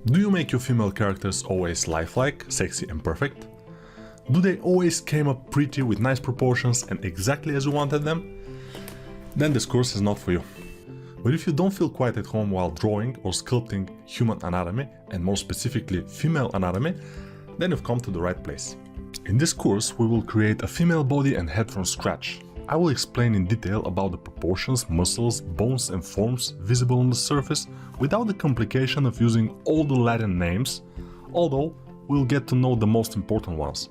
Do you make your female characters always lifelike, sexy and perfect? Do they always came up pretty with nice proportions and exactly as you wanted them? Then this course is not for you. But if you don't feel quite at home while drawing or sculpting human anatomy, and more specifically female anatomy, then you've come to the right place. In this course we will create a female body and head from scratch. I will explain in detail about the proportions, muscles, bones and forms visible on the surface without the complication of using all the Latin names, although we'll get to know the most important ones.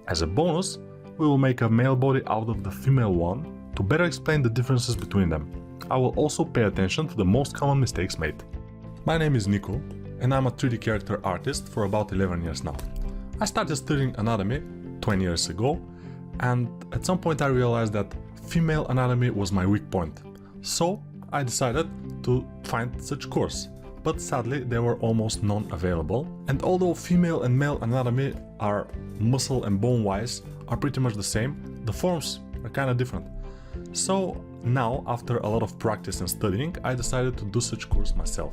As a bonus, we will make a male body out of the female one to better explain the differences between them. I will also pay attention to the most common mistakes made. My name is Nico and I'm a 3D character artist for about 11 years now. I started studying anatomy 20 years ago, and at some point I realized that female anatomy was my weak point. So I decided to find such course, but sadly there were almost none available. And although female and male anatomy are muscle and bone wise are pretty much the same, the forms are kind of different. So now, after a lot of practice and studying, I decided to do such course myself.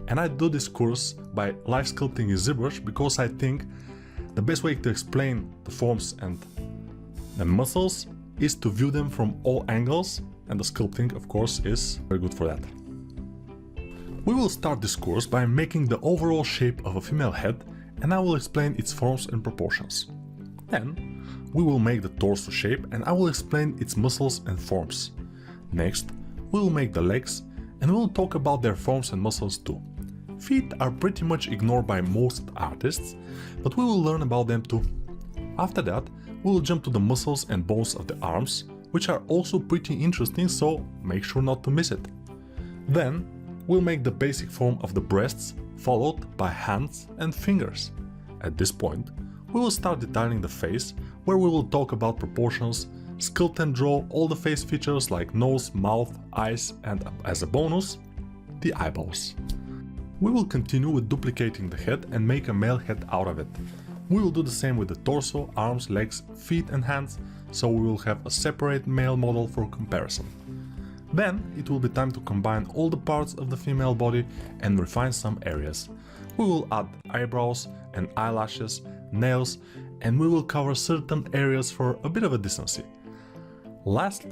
And I do this course by live sculpting in ZBrush because I think the best way to explain the forms and the muscles is to view them from all angles, and the sculpting of course is very good for that. We will start this course by making the overall shape of a female head, and I will explain its forms and proportions. Then we will make the torso shape and I will explain its muscles and forms. Next we will make the legs and we will talk about their forms and muscles too. Feet are pretty much ignored by most artists, but we will learn about them too. After that we will jump to the muscles and bones of the arms, which are also pretty interesting, so make sure not to miss it. Then we'll make the basic form of the breasts, followed by hands and fingers. At this point we will start detailing the face, where we will talk about proportions, sculpt and draw all the face features like nose, mouth, eyes, and as a bonus, the eyeballs. We will continue with duplicating the head and make a male head out of it. We will do the same with the torso, arms, legs, feet and hands, so we will have a separate male model for comparison. Then it will be time to combine all the parts of the female body and refine some areas. We will add eyebrows and eyelashes, nails, and we will cover certain areas for a bit of a decency. Last,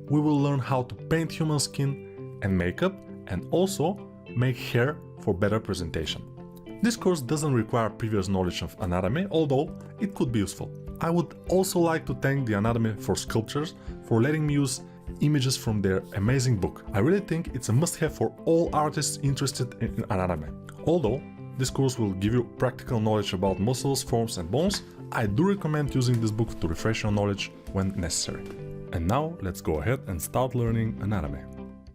we will learn how to paint human skin and makeup, and also make hair for better presentation. This course doesn't require previous knowledge of anatomy, although it could be useful. I would also like to thank the Anatomy for Sculptures for letting me use images from their amazing book. I really think it's a must-have for all artists interested in anatomy. Although this course will give you practical knowledge about muscles, forms and bones, I do recommend using this book to refresh your knowledge when necessary. And now let's go ahead and start learning anatomy.